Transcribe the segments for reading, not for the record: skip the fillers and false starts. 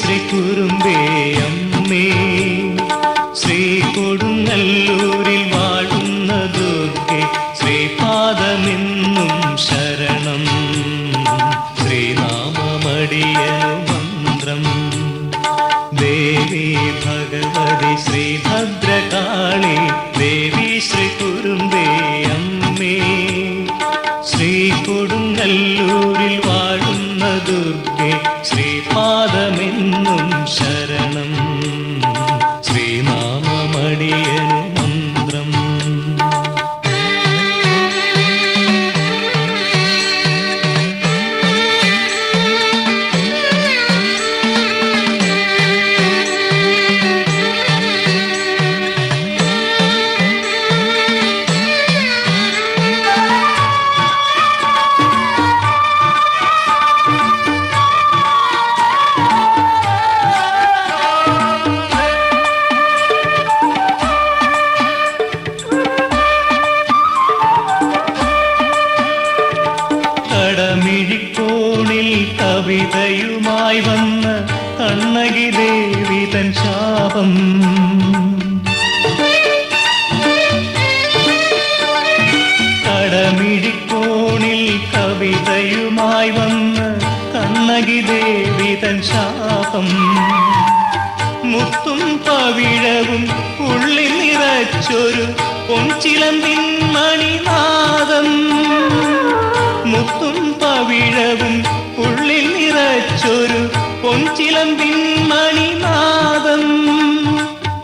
ശ്രീ കുറുമ്പേ അമ്മേ, ശ്രീ കൊടുങ്ങല്ലൂരിൽ വാഴുന്ന ദുർഗെ, ശ്രീപാദമെന്നും ശരണം, ശ്രീനാമമടിയനു മന്ത്രം. ദേവി ഭഗവതി ശ്രീഭദ്രകാളി, ദേവി ശ്രീ കുറുമ്പേ അമ്മേ, ശ്രീ കൊടുങ്ങല്ലൂരിൽ വാഴുന്ന ദുർഗെ, ശ്രീപാദമെന്നും ശരണം, ശ്രീനാമമടിയനു മന്ത്രം. കടമിഴിക്കോണിൽ കവിതയുമായി വന്ന കണ്ണകി ദേവി തൻ ശാപം, കടമിഴിക്കോണിൽ കവിതയുമായി വന്ന കണ്ണകി ദേവി തൻ ശാപം, മുത്തും പവിഴവും ഉള്ളിൽ നിറച്ചൊരു പൊൻചിലമ്പിൻ മണിനാദം, മുത്തും പവിഴവും ഉള്ളിൽ നിറച്ചൊരു പൊൻചിലമ്പിൻ മണിനാദം,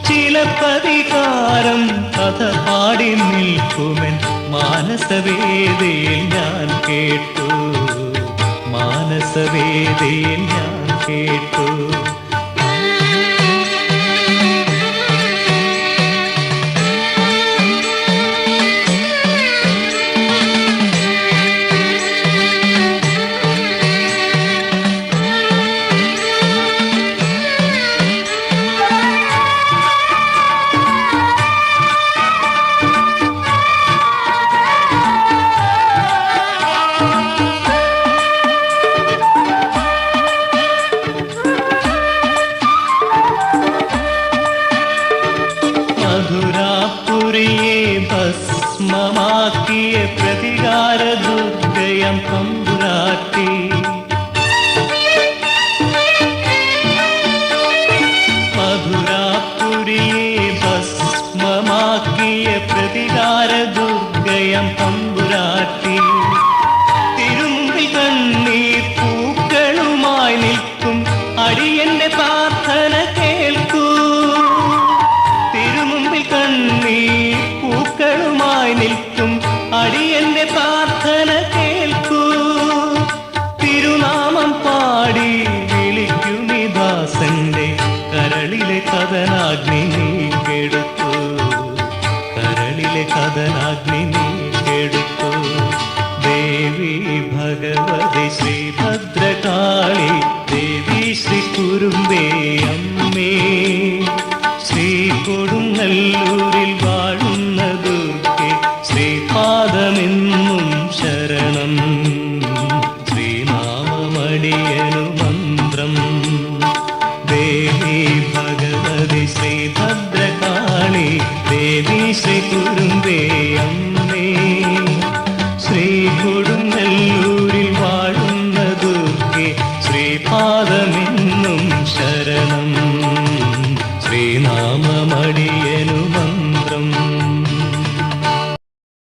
ചിലപ്പതികാരം കഥ പാടി നിൽക്കുമെൻ മാനസവേദിയിൽ ഞാൻ കേട്ടു, മാനസവേദിയിൽ ഞാൻ കേട്ടു. മധുരാപുരിയെ ഭസ്മമാക്കിയ പ്രതികാര ദുർഗയം തമ്പുരാട്ടി, മധുരാപുരിയെ ഭസ്മമാക്കിയ പ്രതികാര ദുർഗയം തമ്പുരാട്ടി, തിരുമുമ്പിൽ കണ്ണീർ പൂക്കളുമായി നിൽക്കും അടിയന്റെ പ്രാർത്ഥന കേൾക്കൂ, തിരുമുമ്പിൽ കണ്ണീർ പൂക്കളുമായി നിൽക്കും അടിയന്റെ പ്രാർത്ഥന കേൾക്കൂ, തിരുനാമം പാടി വിളിക്കുമി ദാസന്റെ കരളിലെ കഥനാഗ്നി നീ കെടുത്തു, കരളിലെ കഥനാഗ്നി നീ കെടുത്തു. ദേവി ഭഗവതി ശ്രീഭദ്രകാളി, ദേവി ശ്രീ കുറുമ്പേ അമ്മേ, ശ്രീ കൊടുങ്ങല്ലൂരിൽ വാഴുന്ന ദുർഗെ, ശ്രീപാദമെന്നും ശരണം, ശ്രീനാമമടിയനു മന്ത്രം. ദേവി ഭഗവതി ശ്രീഭദ്രകാളി, ദേവി ശ്രീ കുറുമ്പേ അമ്മേ, ശ്രീ കൊടുങ്ങല്ലൂരിൽ വാഴുന്ന ദുർഗെ, ശ്രീപാദമെന്നും ശരണം, ശ്രീനാമമടിയ